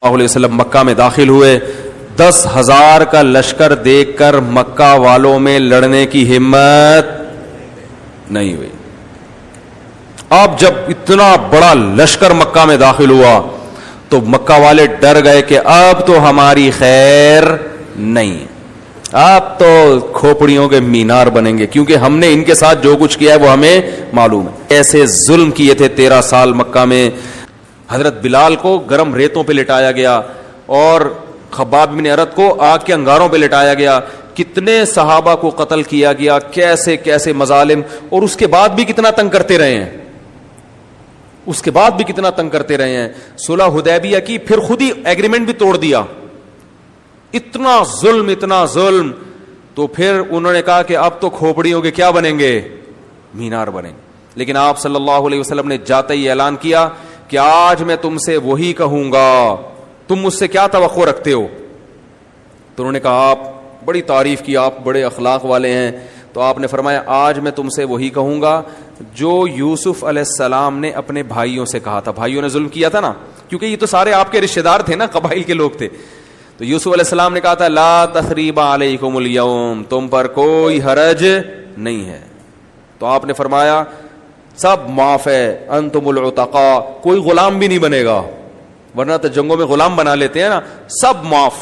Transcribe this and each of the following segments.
علیہ وسلم مکہ میں داخل ہوئے. 10,000 کا لشکر دیکھ کر مکہ والوں میں لڑنے کی ہمت نہیں ہوئی. اب جب اتنا بڑا لشکر مکہ میں داخل ہوا تو مکہ والے ڈر گئے کہ اب تو ہماری خیر نہیں، اب تو کھوپڑیوں کے مینار بنیں گے، کیونکہ ہم نے ان کے ساتھ جو کچھ کیا ہے وہ ہمیں معلوم ہے. ایسے ظلم کیے تھے 13 سال مکہ میں. حضرت بلال کو گرم ریتوں پہ لٹایا گیا اور خباب بن ارت کو آگ کے انگاروں پہ لٹایا گیا. کتنے صحابہ کو قتل کیا گیا، کیسے کیسے مظالم، اور اس کے بعد بھی کتنا تنگ کرتے رہے ہیں، اس کے بعد بھی کتنا تنگ کرتے رہے ہیں. صلح حدیبیہ کی پھر خود ہی ایگریمنٹ بھی توڑ دیا. اتنا ظلم. تو پھر انہوں نے کہا کہ اب تو کھوپڑیوں کے کیا بنیں گے، مینار بنیں گے. لیکن آپ صلی اللہ علیہ وسلم نے جاتے ہی اعلان کیا کہ آج میں تم سے وہی کہوں گا، تم مجھ سے کیا توقع رکھتے ہو. تو انہوں نے کہا آپ بڑی تعریف کی، آپ بڑے اخلاق والے ہیں. تو آپ نے فرمایا آج میں تم سے وہی کہوں گا جو یوسف علیہ السلام نے اپنے بھائیوں سے کہا تھا. بھائیوں نے ظلم کیا تھا نا، کیونکہ یہ تو سارے آپ کے رشتہ دار تھے نا، قبائل کے لوگ تھے. تو یوسف علیہ السلام نے کہا تھا لا تثریب علیکم اليوم، تم پر کوئی حرج نہیں ہے. تو آپ نے فرمایا سب معاف ہے، انتم العتقاء، کوئی غلام بھی نہیں بنے گا، ورنہ تو جنگوں میں غلام بنا لیتے ہیں نا، سب معاف.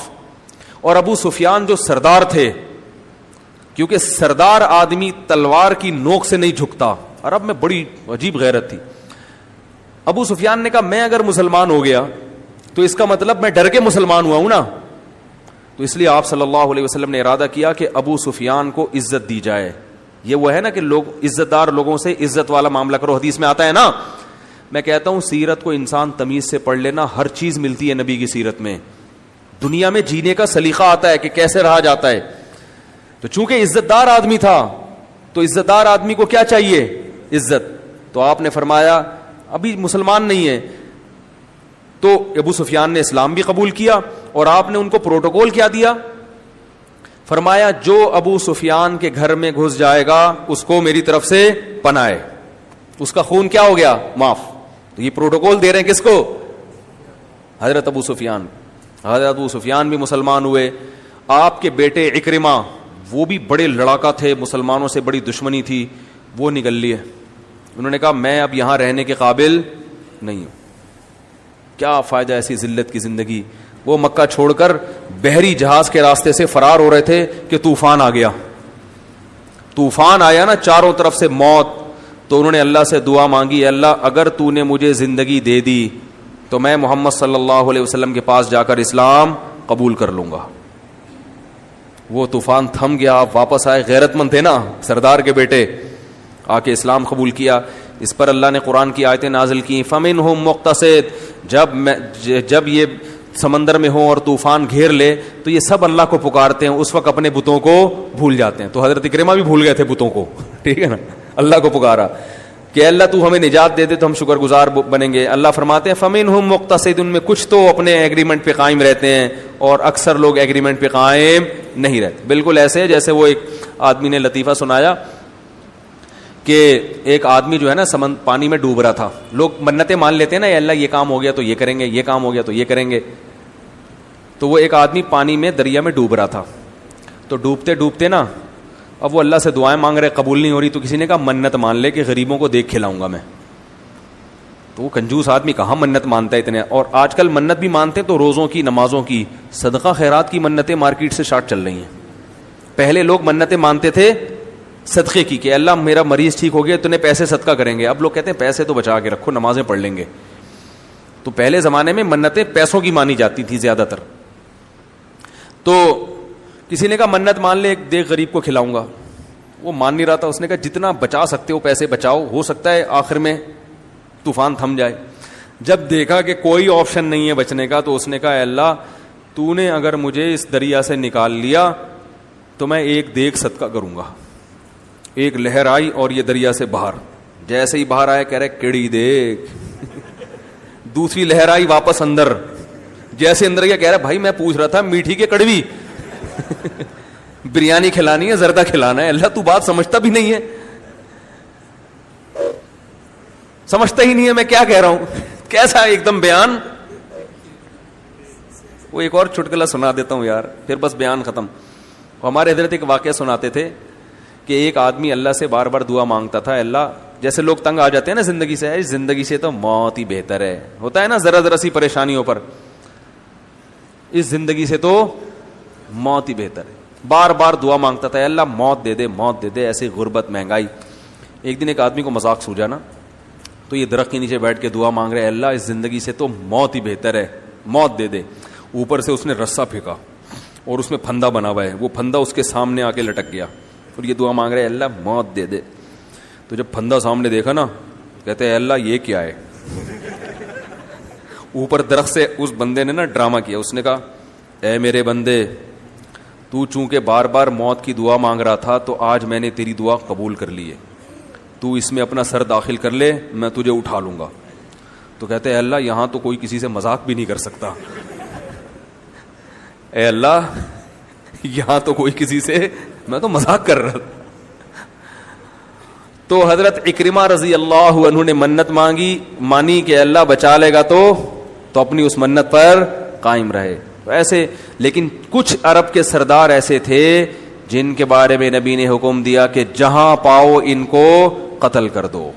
اور ابو سفیان جو سردار تھے، کیونکہ سردار آدمی تلوار کی نوک سے نہیں جھکتا، عرب میں بڑی عجیب غیرت تھی. ابو سفیان نے کہا میں اگر مسلمان ہو گیا تو اس کا مطلب میں ڈر کے مسلمان ہوا ہوں نا. تو اس لیے آپ صلی اللہ علیہ وسلم نے ارادہ کیا کہ ابو سفیان کو عزت دی جائے. یہ وہ ہے نا کہ لوگ عزت دار لوگوں سے عزت والا معاملہ کرو، حدیث میں آتا ہے نا. میں کہتا ہوں سیرت کو انسان تمیز سے پڑھ لینا، ہر چیز ملتی ہے نبی کی سیرت میں. دنیا میں جینے کا سلیقہ آتا ہے کہ کیسے رہا جاتا ہے. تو چونکہ عزت دار آدمی تھا تو عزت دار آدمی کو کیا چاہیے، عزت. تو آپ نے فرمایا ابھی مسلمان نہیں ہے. تو ابو سفیان نے اسلام بھی قبول کیا اور آپ نے ان کو پروٹوکول کیا دیا، فرمایا جو ابو سفیان کے گھر میں گھس جائے گا اس کو میری طرف سے پناہ ہے، اس کا خون کیا ہو گیا، معاف. تو یہ پروٹوکول دے رہے ہیں کس کو، حضرت ابو سفیان. حضرت ابو سفیان بھی مسلمان ہوئے. آپ کے بیٹے اکرمہ وہ بھی بڑے لڑاکا تھے، مسلمانوں سے بڑی دشمنی تھی، وہ نکل لیے. انہوں نے کہا میں اب یہاں رہنے کے قابل نہیں ہوں، کیا فائدہ ایسی ذلت کی زندگی. وہ مکہ چھوڑ کر بحری جہاز کے راستے سے فرار ہو رہے تھے کہ طوفان آ گیا. طوفان آیا نا، چاروں طرف سے موت. تو انہوں نے اللہ سے دعا مانگی، اللہ اگر تو نے مجھے زندگی دے دی تو میں محمد صلی اللہ علیہ وسلم کے پاس جا کر اسلام قبول کر لوں گا. وہ طوفان تھم گیا، آپ واپس آئے، غیرت مند تھے نا سردار کے بیٹے، آ کے اسلام قبول کیا. اس پر اللہ نے قرآن کی آیتیں نازل کی، فَمِنْهُمْ مُقْتَصِدٌ. جب یہ سمندر میں ہوں اور طوفان گھیر لے تو یہ سب اللہ کو پکارتے ہیں، اس وقت اپنے بتوں کو بھول جاتے ہیں. تو حضرت اکرمہ بھی بھول گئے تھے بتوں کو، ٹھیک ہے نا، اللہ کو پکارا کہ اللہ تو ہمیں نجات دے دے تو ہم شکر گزار بنیں گے. اللہ فرماتے ہیں فَمِنْهُمْ مُقْتَصِدٌ، ان میں کچھ تو اپنے ایگریمنٹ پہ قائم رہتے ہیں اور اکثر لوگ ایگریمنٹ پہ قائم نہیں رہتے. بالکل ایسے جیسے وہ ایک آدمی نے لطیفہ سنایا کہ ایک آدمی جو ہے نا پانی میں ڈوب رہا تھا. لوگ منتیں مان لیتے ہیں نا، اللہ یہ کام ہو گیا تو یہ کریں گے، یہ کام ہو گیا تو یہ کریں گے. تو وہ ایک آدمی پانی میں دریا میں ڈوب رہا تھا. تو ڈوبتے ڈوبتے نا اب وہ اللہ سے دعائیں مانگ رہے، قبول نہیں ہو رہی. تو کسی نے کہا منت مان لے کہ غریبوں کو دیکھ کھلاؤں گا میں. تو وہ کنجوس آدمی کہاں منت مانتا ہے اتنے. اور آج کل منت بھی مانتے ہیں تو روزوں کی، نمازوں کی، صدقہ خیرات کی منتیں مارکیٹ سے شارٹ چل رہی ہیں. پہلے لوگ منتیں مانتے تھے صدقے کی کہ اللہ میرا مریض ٹھیک ہو گیا تو نے پیسے صدقہ کریں گے. اب لوگ کہتے ہیں پیسے تو بچا کے رکھو، نمازیں پڑھ لیں گے. تو پہلے زمانے میں منتیں پیسوں کی مانی جاتی تھی زیادہ تر. تو کسی نے کہا منت مان لے، ایک دیکھ غریب کو کھلاؤں گا. وہ مان نہیں رہا تھا. اس نے کہا جتنا بچا سکتے ہو پیسے بچاؤ، ہو سکتا ہے آخر میں طوفان تھم جائے. جب دیکھا کہ کوئی آپشن نہیں ہے بچنے کا تو اس نے کہا اے اللہ تو نے اگر مجھے اس دریا سے نکال لیا تو میں ایک دیکھ صدقہ کروں گا. ایک لہر آئی اور یہ دریا سے باہر، جیسے ہی باہر آیا کہہ رہے کیڑی دیکھ. دوسری لہر آئی واپس اندر، جیسے اندر کیا کہہ رہا بھائی میں پوچھ رہا تھا میٹھی کے کڑوی بریانی کھلانی ہے زردہ کھلانا ہے، اللہ تو بات سمجھتا بھی نہیں ہے. سمجھتا ہی نہیں ہے میں کیا کہہ رہا ہوں. کیسا ایک دم بیان. وہ ایک اور چٹکلا سنا دیتا ہوں یار, پھر بس بیان ختم. ہمارے حضرت ایک واقعہ سناتے تھے کہ ایک آدمی اللہ سے بار بار دعا مانگتا تھا, اللہ, جیسے لوگ تنگ آ جاتے ہیں نا زندگی سے, اس زندگی سے تو موت ہی بہتر ہے, ہوتا ہے نا ذرا ذرا سی پریشانیوں پر, اس زندگی سے تو موت ہی بہتر ہے. بار بار دعا مانگتا تھا, اللہ موت دے دے, موت دے دے, ایسی غربت, مہنگائی. ایک دن ایک آدمی کو مذاق سوجا نا, تو یہ درخت کے نیچے بیٹھ کے دعا مانگ رہے, اللہ اس زندگی سے تو موت ہی بہتر ہے, موت دے دے. اوپر سے اس نے رسا پھینکا اور اس میں پھندا بنا ہوا ہے, وہ پھندا اس کے سامنے آ کے لٹک گیا, اور یہ دعا مانگ رہے, اللہ موت دے دے. تو جب پھندا سامنے دیکھا نا, کہتے ہیں اللہ یہ کیا ہے. اوپر درخت سے اس بندے نے نا ڈرامہ کیا, اس نے کہا, اے میرے بندے, تو چونکہ بار بار موت کی دعا مانگ رہا تھا تو آج میں نے تیری دعا قبول کر لی ہے, تو اس میں اپنا سر داخل کر لے, میں تجھے اٹھا لوں گا. تو کہتے ہیں اللہ یہاں تو کوئی کسی سے مذاق بھی نہیں کر سکتا. اے اللہ یہاں تو کوئی کسی سے, میں تو مذاق کر رہا تھا. تو حضرت اکرمہ رضی اللہ عنہ نے منت مانی کہ اللہ بچا لے گا تو اپنی اس منت پر قائم رہے. تو ایسے, لیکن کچھ عرب کے سردار ایسے تھے جن کے بارے میں نبی نے حکم دیا کہ جہاں پاؤ ان کو قتل کر دو,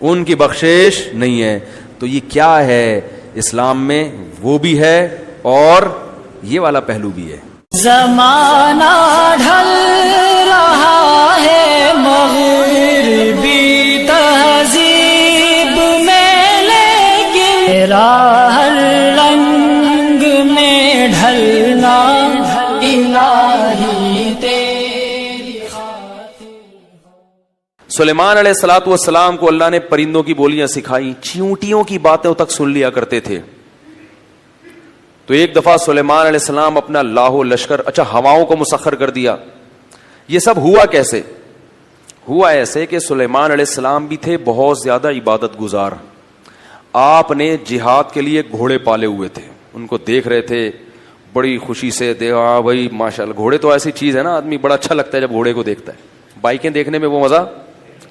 ان کی بخشش نہیں ہے. تو یہ کیا ہے اسلام میں, وہ بھی ہے اور یہ والا پہلو بھی ہے. زمانہ ڈھل رہا ہے مغربی تہذیب میں, لیکن تیرا ہر رنگ میں ڈھلنا الہی تیری خاطر. سلیمان علیہ الصلوۃ والسلام کو اللہ نے پرندوں کی بولیاں سکھائی, چیونٹیوں کی باتیں تک سن لیا کرتے تھے. تو ایک دفعہ سلیمان علیہ السلام اپنا لاہو لشکر, ہواؤں کو مسخر کر دیا. یہ سب ہوا کیسے؟ ہوا ایسے کہ سلیمان علیہ السلام بھی تھے بہت زیادہ عبادت گزار. آپ نے جہاد کے لیے گھوڑے پالے ہوئے تھے, ان کو دیکھ رہے تھے بڑی خوشی سے. دیکھا بھائی ماشاءاللہ, گھوڑے تو ایسی چیز ہے نا, آدمی بڑا اچھا لگتا ہے جب گھوڑے کو دیکھتا ہے. بائکیں دیکھنے میں وہ مزہ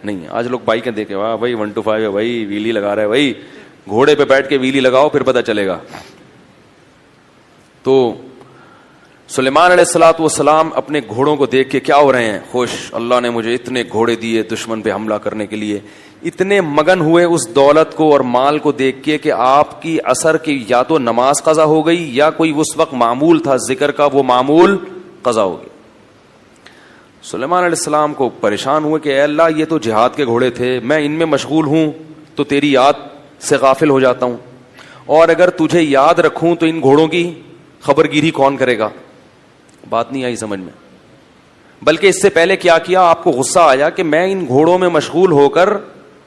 نہیں ہے. آج لوگ بائکیں دیکھیں, واہ بھائی 125 ہے بھائی, ویلی لگا رہا ہے بھائی, گھوڑے پہ بیٹھ کے ویلی لگاؤ پھر پتہ چلے گا. تو سلیمان علیہ الصلوۃ والسلام اپنے گھوڑوں کو دیکھ کے کیا ہو رہے ہیں, خوش, اللہ نے مجھے اتنے گھوڑے دیے دشمن پہ حملہ کرنے کے لیے. اتنے مگن ہوئے اس دولت کو اور مال کو دیکھ کے کہ آپ کی عصر کی یا تو نماز قضا ہو گئی یا کوئی اس وقت معمول تھا ذکر کا وہ معمول قضا ہو گیا. سلیمان علیہ السلام کو پریشان ہوئے کہ اے اللہ یہ تو جہاد کے گھوڑے تھے, میں ان میں مشغول ہوں تو تیری یاد سے غافل ہو جاتا ہوں, اور اگر تجھے یاد رکھوں تو ان گھوڑوں کی خبر گیری کون کرے گا. بات نہیں آئی سمجھ میں. بلکہ اس سے پہلے کیا کیا, آپ کو غصہ آیا کہ میں ان گھوڑوں میں مشغول ہو کر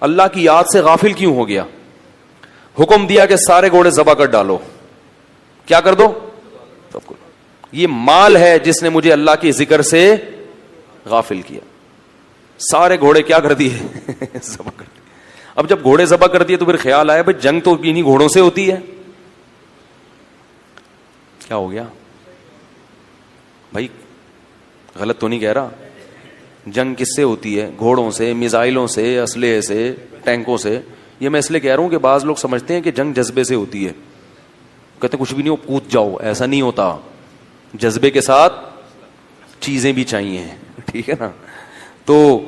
اللہ کی یاد سے غافل کیوں ہو گیا. حکم دیا کہ سارے گھوڑے ذبح کر ڈالو. کیا کر دو؟ سب کو. یہ مال ہے جس نے مجھے اللہ کے ذکر سے غافل کیا. سارے گھوڑے کیا کر دیے؟ ذبح کر دیے. اب جب گھوڑے ذبح کر دیے تو پھر خیال آیا بھائی جنگ تو انہی گھوڑوں سے ہوتی ہے. کیا ہو گیا بھائی, غلط تو نہیں کہہ رہا؟ جنگ کس سے ہوتی ہے؟ گھوڑوں سے, میزائلوں سے, اسلحے سے, ٹینکوں سے. یہ میں اس لیے کہہ رہا ہوں کہ بعض لوگ سمجھتے ہیں کہ جنگ جذبے سے ہوتی ہے, کہتے ہیں کچھ بھی نہیں ہو کود جاؤ. ایسا نہیں ہوتا, جذبے کے ساتھ چیزیں بھی چاہیے, ٹھیک ہے نا. تو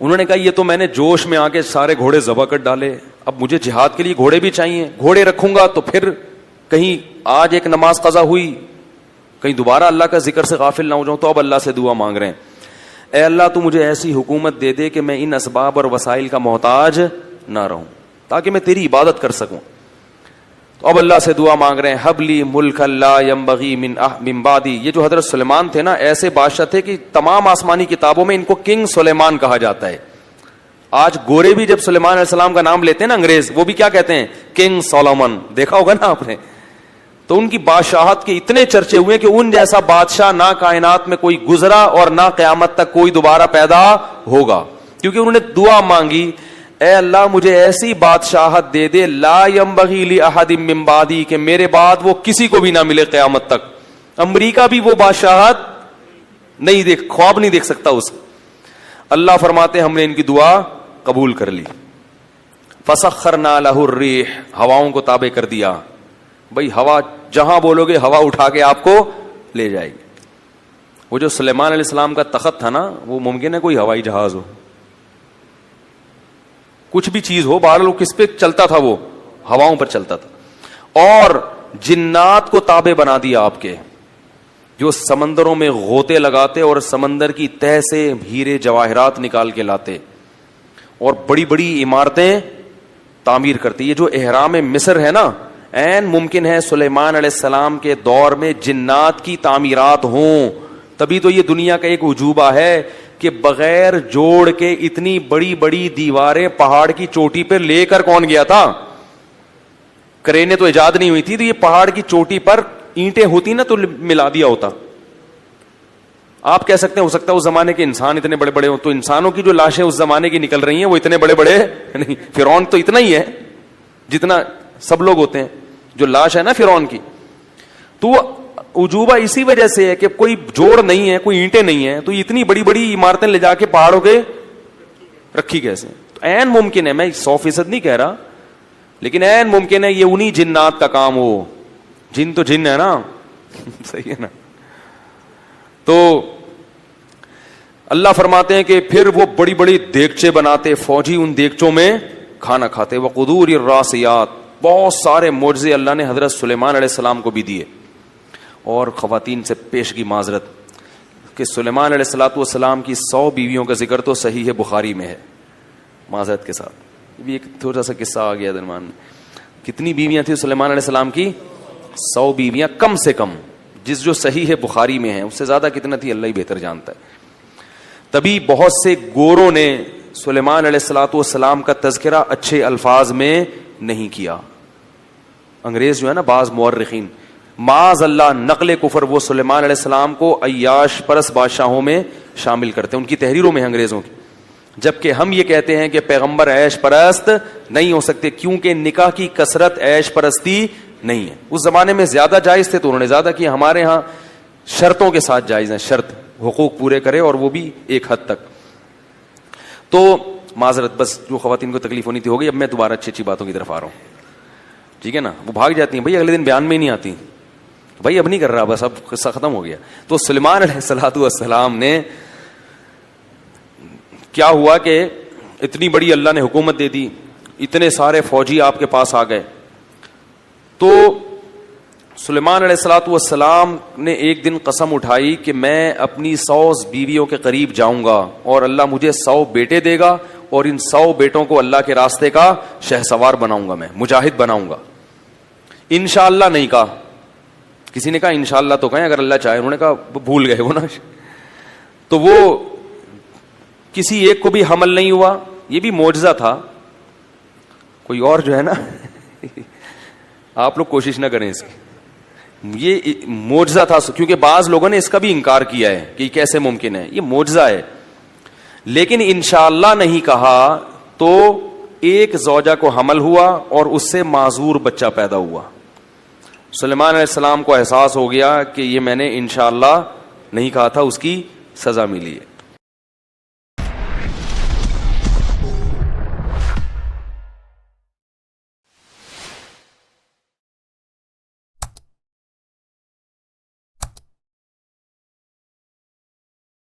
انہوں نے کہا یہ تو میں نے جوش میں آ کے سارے گھوڑے ذبح کر ڈالے, اب مجھے جہاد کے لیے گھوڑے بھی چاہیے. گھوڑے رکھوں گا تو پھر کہیں آج ایک نماز قضا ہوئی, کہیں دوبارہ اللہ کا ذکر سے غافل نہ ہو جاؤں. تو اب اللہ سے دعا مانگ رہے ہیں, اے اللہ تو مجھے ایسی حکومت دے دے کہ میں ان اسباب اور وسائل کا محتاج نہ رہوں, تاکہ میں تیری عبادت کر سکوں. تو اب اللہ سے دعا مانگ رہے ہیں, حبلی ملک لا ینبغی من بعدی. یہ جو حضرت سلیمان تھے نا, ایسے بادشاہ تھے کہ تمام آسمانی کتابوں میں ان کو کنگ سلیمان کہا جاتا ہے. آج گورے بھی جب سلیمان علیہ السلام کا نام لیتے ہیں نا انگریز, وہ بھی کیا کہتے ہیں؟ King Solomon. دیکھا ہوگا نا آپ نے. تو ان کی بادشاہت کے اتنے چرچے ہوئے کہ ان جیسا بادشاہ نہ کائنات میں کوئی گزرا اور نہ قیامت تک کوئی دوبارہ پیدا ہوگا, کیونکہ انہوں نے دعا مانگی, اے اللہ مجھے ایسی بادشاہت دے دے لا ینبغی لاحد من بعدی, کہ میرے بعد وہ کسی کو بھی نہ ملے قیامت تک. امریکہ بھی وہ بادشاہت نہیں دیکھ, خواب نہیں دیکھ سکتا اس. اللہ فرماتے ہم نے ان کی دعا قبول کر لی. فسخرنا لہ الریح، ہواؤں کو تابع کر دیا. بھائی ہوا جہاں بولو گے ہوا اٹھا کے آپ کو لے جائے گی. وہ جو سلیمان علیہ السلام کا تخت تھا نا، وہ ممکن ہے کوئی ہوائی جہاز ہو، کچھ بھی چیز ہو، بہرحال وہ کس پہ چلتا تھا؟ وہ ہواؤں پر چلتا تھا. اور جنات کو تابع بنا دیا آپ کے، جو سمندروں میں غوطے لگاتے اور سمندر کی تہ سے ہیرے جواہرات نکال کے لاتے اور بڑی بڑی عمارتیں تعمیر کرتے. یہ جو احرام مصر ہے نا، عین ممکن ہے سلیمان علیہ السلام کے دور میں جنات کی تعمیرات ہوں. تبھی تو یہ دنیا کا ایک عجوبہ ہے کہ بغیر جوڑ کے اتنی بڑی بڑی دیواریں پہاڑ کی چوٹی پر لے کر کون گیا تھا؟ کرینے تو ایجاد نہیں ہوئی تھی، تو یہ پہاڑ کی چوٹی پر اینٹیں ہوتی نا تو ملا دیا ہوتا. آپ کہہ سکتے ہیں ہو سکتا ہے اس زمانے کے انسان اتنے بڑے بڑے ہوں، تو انسانوں کی جو لاشیں اس زمانے کی نکل رہی ہیں وہ اتنے بڑے بڑے نہیں. فرعون تو اتنا ہی ہے جتنا سب لوگ ہوتے ہیں. جو لاش ہے نا فرعون کی، تو عجوبہ اسی وجہ سے ہے کہ کوئی جوڑ نہیں ہے، کوئی اینٹیں نہیں ہیں، تو اتنی بڑی بڑی عمارتیں لے جا کے پہاڑوں کے رکھی کیسے؟ تو عین ممکن ہے، میں 100% نہیں کہہ رہا، لیکن عین ممکن ہے یہ انہی جنات کا کام ہو. جن تو جن ہے نا صحیح ہے نا. تو اللہ فرماتے ہیں کہ پھر وہ بڑی بڑی دیگچے بناتے، فوجی ان دیگچوں میں کھانا کھاتے. وقدور الراسیات، بہت سارے معجزے اللہ نے حضرت سلیمان علیہ السلام کو بھی دیے. اور خواتین سے پیشگی معذرت کہ سلیمان علیہ السلام کی 100 بیویوں کا ذکر تو صحیح بخاری میں ہے، معذرت کے ساتھ. بھی ایک تھوڑا سا قصہ آ گیا درمیان میں. کتنی بیویاں تھیں سلیمان علیہ السلام کی؟ 100 بیویاں کم سے کم، جو صحیح بخاری میں ہیں. اس سے زیادہ کتنا تھی اللہ ہی بہتر جانتا ہے. تبھی بہت سے گوروں نے سلیمان علیہ السلام کا تذکرہ اچھے الفاظ میں نہیں کیا. انگریز جو ہے نا، بعض مورخین معاذ اللہ نقل کفر وہ سلیمان علیہ السلام کو عیاش پرست بادشاہوں میں شامل کرتے ہیں ان کی تحریروں میں انگریزوں کی. جبکہ ہم یہ کہتے ہیں کہ پیغمبر عیش پرست نہیں ہو سکتے، کیونکہ نکاح کی کثرت عیش پرستی نہیں ہے. اس زمانے میں زیادہ جائز تھے تو انہوں نے زیادہ کیا. ہمارے ہاں شرطوں کے ساتھ جائز ہیں، شرط حقوق پورے کرے اور وہ بھی ایک حد تک. تو معذرت، بس جو خواتین کو تکلیف ہونی تھی ہو گئی. اب میں دوبارہ اچھی اچھی باتوں کی طرف آ رہا ہوں، ٹھیک ہے نا. وہ بھاگ جاتی ہیں بھائی، اگلے دن بیان میں ہی نہیں آتی. بھائی اب نہیں کر رہا، بس اب قصہ ختم ہو گیا. تو سلیمان علیہ السلام نے کیا ہوا کہ اتنی بڑی اللہ نے حکومت دے دی، اتنے سارے فوجی آپ کے پاس آ گئے. تو سلیمان علیہ السلام نے ایک دن قسم اٹھائی کہ میں اپنی 100 بیویوں کے قریب جاؤں گا اور اللہ مجھے 100 بیٹے دے گا اور ان 100 بیٹوں کو اللہ کے راستے کا شہسوار بناؤں گا، میں مجاہد بناؤں گا. انشاءاللہ نہیں کہا. کسی نے کہا انشاءاللہ تو کہیں اگر اللہ چاہے، انہوں نے کہا بھول گئے وہ نا. تو وہ کسی ایک کو بھی حمل نہیں ہوا. یہ بھی معجزہ تھا. کوئی اور جو ہے نا آپ لوگ کوشش نہ کریں اس کی، یہ معجزہ تھا. کیونکہ بعض لوگوں نے اس کا بھی انکار کیا ہے کہ یہ کیسے ممکن ہے، یہ معجزہ ہے. لیکن انشاءاللہ نہیں کہا تو ایک زوجہ کو حمل ہوا اور اس سے معذور بچہ پیدا ہوا. سلیمان علیہ السلام کو احساس ہو گیا کہ یہ میں نے انشاءاللہ نہیں کہا تھا، اس کی سزا ملی ہے.